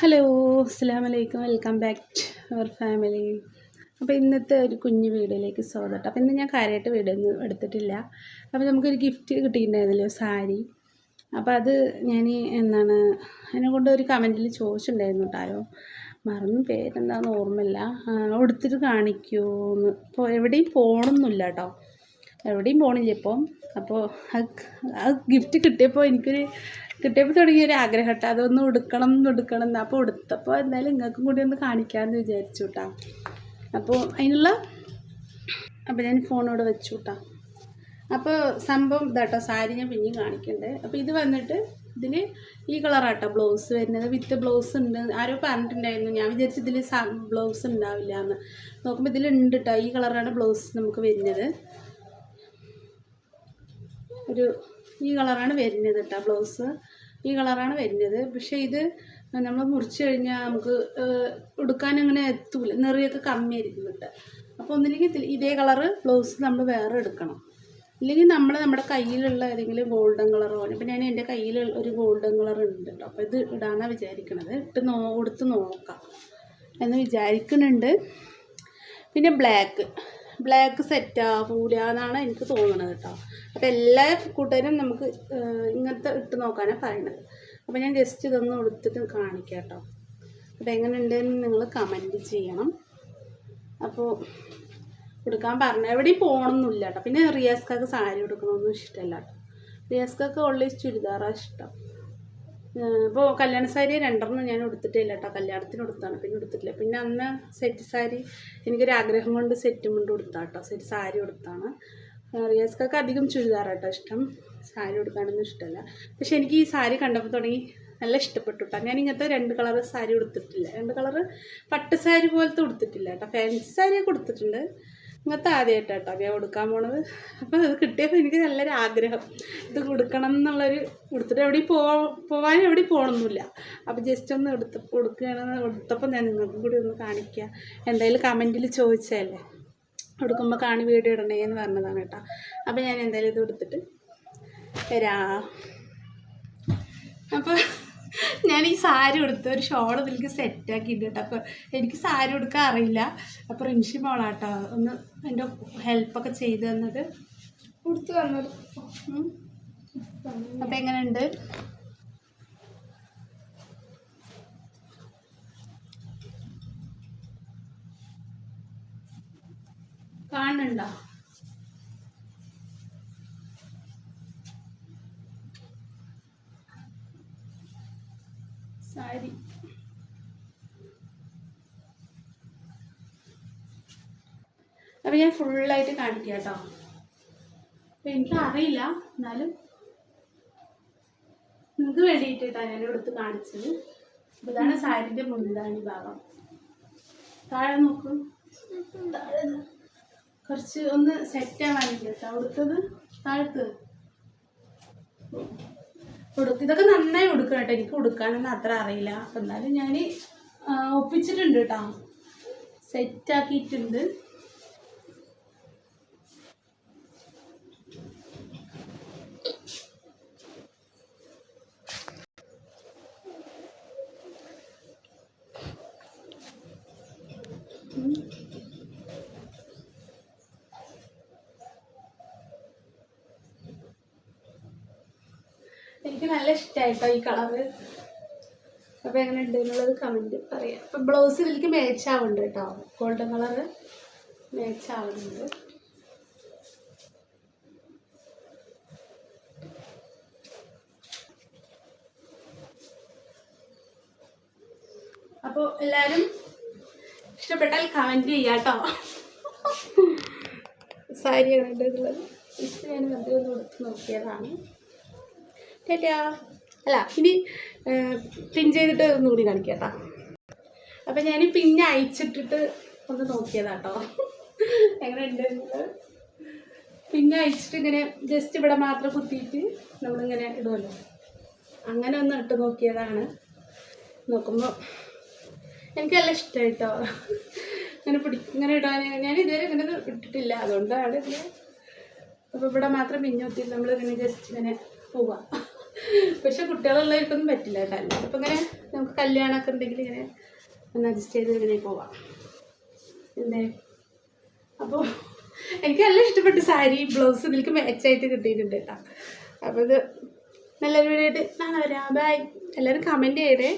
Hello, അസ്സലാമു അലൈക്കും. Welcome back to our family. അപ്പോൾ ഇന്നത്തെ ഒരു കുഞ്ഞു വീഡിയോയിലേക്ക് സ്വാഗതം. അപ്പോൾ ഇന്ന് ഞാൻ കാര്യമായിട്ട് വീഡിയോ ഒന്നും എടുത്തിട്ടില്ല. അപ്പോൾ നമുക്കൊരു ഗിഫ്റ്റ് കിട്ടിയിട്ടുണ്ടായിരുന്നല്ലോ, സാരി. അപ്പോൾ അത് ഞാൻ അതിനെ കൊണ്ട് ഒരു കമൻറ്റിൽ ചോദിച്ചിട്ടുണ്ടായിരുന്നു കേട്ടോ. ആരോ മറന്നു, പേരെന്താണെന്ന് ഓർമ്മയില്ല. ഉടുത്തിട്ട് കാണിക്കുമോയെന്ന്. ഇപ്പോൾ എവിടെയും പോകണമെന്നില്ല കേട്ടോ, എവിടെയും പോകണില്ല ഇപ്പം. അപ്പോൾ അത് ഗിഫ്റ്റ് കിട്ടിയപ്പോൾ തുടങ്ങിയൊരു ആഗ്രഹം കേട്ടോ, അതൊന്ന് എടുക്കണം എന്ന്. അപ്പോൾ എടുത്തപ്പോൾ എന്തായാലും നിങ്ങൾക്കും കൂടി ഒന്ന് കാണിക്കാമെന്ന് വിചാരിച്ചു കേട്ടോ. അപ്പോൾ ഞാൻ ഫോണോടെ വെച്ചു കേട്ടോ. അപ്പോൾ സംഭവം ഇതാട്ടോ, സാരി ഞാൻ പിന്നെയും കാണിക്കണ്ടേ. അപ്പോൾ ഇത് വന്നിട്ട് ഇതിൽ ഈ കളറാട്ടോ ബ്ലൗസ് വരുന്നത്. വിത്ത് ബ്ലൗസ് ഉണ്ട്. ആരോ പറഞ്ഞിട്ടുണ്ടായിരുന്നു, ഞാൻ വിചാരിച്ചു ഇതിൽ ബ്ലൗസ് ഉണ്ടാവില്ല എന്ന്. നോക്കുമ്പോൾ ഇതിലുണ്ട് കേട്ടോ. ഈ കളറാണ് ബ്ലൗസ് നമുക്ക് വരുന്നത്. ഈ കളറാണ് വരുന്നത് കേട്ടോ, ബ്ലൗസ് ഈ കളറാണ് വരുന്നത്. പക്ഷേ ഇത് നമ്മൾ മുറിച്ച് കഴിഞ്ഞാൽ നമുക്ക് ഉടുക്കാനങ്ങനെ എത്തൂല, നിറയൊക്കെ കമ്മിയായിരിക്കും കിട്ടുക. അപ്പോൾ ഒന്നില്ലെങ്കിൽ ഇതേ കളറ് ബ്ലൗസ് നമ്മൾ വേറെ എടുക്കണം, ഇല്ലെങ്കിൽ നമ്മുടെ കയ്യിലുള്ള ഏതെങ്കിലും ഗോൾഡൻ കളറോ. ഇപ്പം ഞാൻ എൻ്റെ കയ്യിൽ ഒരു ഗോൾഡൻ കളർ ഉണ്ട് കേട്ടോ. അപ്പോൾ ഇത് ഇടാനാണ് വിചാരിക്കണത്. ഉടുത്ത് നോക്കാം എന്ന് വിചാരിക്കുന്നുണ്ട്. പിന്നെ ബ്ലാക്ക് സെറ്റാകൂല എന്നാണ് എനിക്ക് തോന്നുന്നത് കേട്ടോ. അപ്പോൾ എല്ലാ കൂട്ടരും നമുക്ക് ഇങ്ങനത്തെ ഇട്ട് നോക്കാനാണ് പറയുന്നത്. അപ്പോൾ ഞാൻ ജസ്റ്റ് ഇതൊന്ന് എടുത്തിട്ട് കാണിക്കാം കേട്ടോ. അപ്പോൾ എങ്ങനെ ഉണ്ടെന്ന് നിങ്ങൾ കമൻറ്റ് ചെയ്യണം. അപ്പോൾ കൊടുക്കാൻ പറഞ്ഞാൽ എവിടെയും പോകണമെന്നില്ല കേട്ടോ. പിന്നെ റിയാസ്ക്കാക്ക് സാരി കൊടുക്കണമെന്നും ഇഷ്ടമല്ല കേട്ടോ. റിയാസ്ക്കാക്ക് ഓൾവേസ് ചുരിദാറാണ് ഇഷ്ടം. ഇപ്പോൾ കല്യാണ സാരി രണ്ടെണ്ണം ഞാൻ എടുത്തിട്ടില്ല കേട്ടോ. കല്യാണത്തിന് കൊടുത്താണ്, പിന്നെ എടുത്തിട്ടില്ല. പിന്നെ അന്ന് സെറ്റ് സാരി എനിക്കൊരാഗ്രഹം കൊണ്ട് സെറ്റും കൊണ്ട് കൊടുത്താൽ കേട്ടോ. സെറ്റ് സാരി കൊടുത്താണ്. റിയാസ്ക്കൊക്കെ അധികം ചുരിദാറാട്ടോ ഇഷ്ടം, സാരി കൊടുക്കാനൊന്നും ഇഷ്ടമല്ല. പക്ഷെ എനിക്ക് ഈ സാരി കണ്ടപ്പോൾ തുടങ്ങി നല്ല ഇഷ്ടപ്പെട്ടു കേട്ടോ. ഞാൻ ഇങ്ങനത്തെ 2 കളറ് സാരി കൊടുത്തിട്ടില്ല. 2 കളറ് പട്ട് സാരി പോലത്തെ കൊടുത്തിട്ടില്ല കേട്ടോ. ഫാൻസി സാരിയൊക്കെ കൊടുത്തിട്ടുണ്ട്. ഇങ്ങനത്തെ ആദ്യമായിട്ടാട്ടോ ഞാൻ കൊടുക്കാൻ പോണത്. അപ്പോൾ അത് കിട്ടിയപ്പോൾ എനിക്ക് നല്ലൊരു ആഗ്രഹം, ഇത് കൊടുക്കണം എന്നുള്ളൊരു. കൊടുത്തിട്ട് എവിടെയും പോകാനും എവിടെയും പോകണമെന്നില്ല. അപ്പോൾ ജസ്റ്റ് ഒന്ന് കൊടുത്തപ്പോൾ ഞാൻ നിങ്ങൾക്കും കൂടി ഒന്ന് കാണിക്കുക. എന്തായാലും കമൻറ്റിൽ ചോദിച്ചതല്ലേ, കൊടുക്കുമ്പോൾ വീഡിയോ ഇടണേ എന്ന് പറഞ്ഞതാണ് കേട്ടോ. അപ്പോൾ ഞാൻ എന്തായാലും ഇത് കൊടുത്തിട്ട് വരാം. അപ്പോൾ ഞാൻ ഈ സാരി കൊടുത്ത് ഒരു ഷോൾ ഇതിലേക്ക് സെറ്റാക്കിയിട്ട് കേട്ടോ. അപ്പോൾ എനിക്ക് സാരി കൊടുക്കാൻ അറിയില്ല. അപ്പോൾ റിൻഷി മോളാട്ടോ ഒന്ന് എൻ്റെ ഹെൽപ്പൊക്കെ ചെയ്ത് തന്നത്, കൊടുത്ത് തന്നത്. അപ്പോൾ എങ്ങനെയുണ്ട്? കാണുന്നുണ്ടോ? സാരി അപ്പോൾ ഞാൻ ഫുള്ളായിട്ട് കാണിക്കാം കേട്ടോ. അപ്പോൾ എനിക്കറിയില്ല, എന്നാലും നിങ്ങൾക്ക് വേണ്ടിയിട്ടാണ് ഞാൻ എടുത്ത് കാണിച്ചത്. അപ്പോൾ ഇതാണ് സാരിൻ്റെ മുന്താണി ഭാഗം. താഴെ നോക്കൂ, താഴെ കുറച്ച് ഒന്ന് സെറ്റാവാനില്ല കേട്ടോ കൊടുത്തത്. താഴത്ത് ഇതൊക്കെ നന്നായി ഉടുക്കണം കേട്ടോ. എനിക്ക് ഉടുക്കാനൊന്നും അത്ര അറിയില്ല. അപ്പം എന്നാലും ഞാൻ ഒപ്പിച്ചിട്ടുണ്ട് കേട്ടോ, സെറ്റാക്കിയിട്ടുണ്ട്. എനിക്ക് നല്ല ഇഷ്ടമായിട്ടോ ഈ കളറ്. അപ്പോൾ എങ്ങനെ ഉണ്ട് എന്നുള്ളത് കമൻറ്റ് പറയാം. അപ്പം ബ്ലൗസ് ഇതിലേക്ക് മാച്ച് ആവുന്നുണ്ട് കേട്ടോ, ഗോൾഡൻ കളറ് മാച്ച് ആവുന്നുണ്ട്. അപ്പോൾ എല്ലാവരും ഇഷ്ടപ്പെട്ടാൽ കമൻറ്റ് ചെയ്യാം കേട്ടോ. സാരി എങ്ങനെ ഉണ്ട് എന്നുള്ളത് ഞാൻ വെറുതെ ഒന്ന് കൊടുത്ത് നോക്കിയതാണ്. അല്ല, ഇനി പിൻ ചെയ്തിട്ട് ഒന്നുകൂടി കാണിക്കാം കേട്ടോ. അപ്പം ഞാൻ പിന്നെ അയച്ചിട്ടിട്ട് ഒന്ന് നോക്കിയതാട്ടോ എങ്ങനെ ഉണ്ട് എന്നുള്ളത്. പിന്നെ അയച്ചിട്ട് ഇങ്ങനെ ജസ്റ്റ് ഇവിടെ മാത്രം കുത്തിയിട്ട് നമ്മളിങ്ങനെ ഇടുമല്ലോ, അങ്ങനെ ഒന്ന് ഇട്ട് നോക്കിയതാണ്. നോക്കുമ്പോൾ എനിക്ക് നല്ല ഇഷ്ടമായിട്ടോ. ഇങ്ങനെ ഇടാൻ ഞാൻ ഇതുവരെ ഇങ്ങനെ ഇട്ടിട്ടില്ല, അതുകൊണ്ടാണ് ഇതിൽ. അപ്പോൾ ഇവിടെ മാത്രം പിന്നെ കുത്തിയിട്ട് നമ്മളിങ്ങനെ ജസ്റ്റ് ഇങ്ങനെ പോവാം. പക്ഷെ കുട്ടികളുള്ളവർക്കൊന്നും പറ്റില്ല കേട്ടോ. ഇപ്പം ഇങ്ങനെ നമുക്ക് കല്യാണമൊക്കെ ഉണ്ടെങ്കിൽ ഇങ്ങനെ ഒന്ന് അഡ്ജസ്റ്റ് ചെയ്ത് ഇങ്ങനെ പോവാം. എന്തേ അപ്പോൾ എനിക്ക് നല്ല ഇഷ്ടപ്പെട്ട സാരി ബ്ലൗസ് ഇതിലേക്ക് മാച്ചായിട്ട് കിട്ടിയിട്ടുണ്ട് കേട്ടോ. അപ്പോൾ ഇത് നല്ലൊരു വീഡിയോ ആയിട്ട് നാളെ വരാം. ബൈ. എല്ലാവരും കമൻറ്റ് ചെയ്തേ.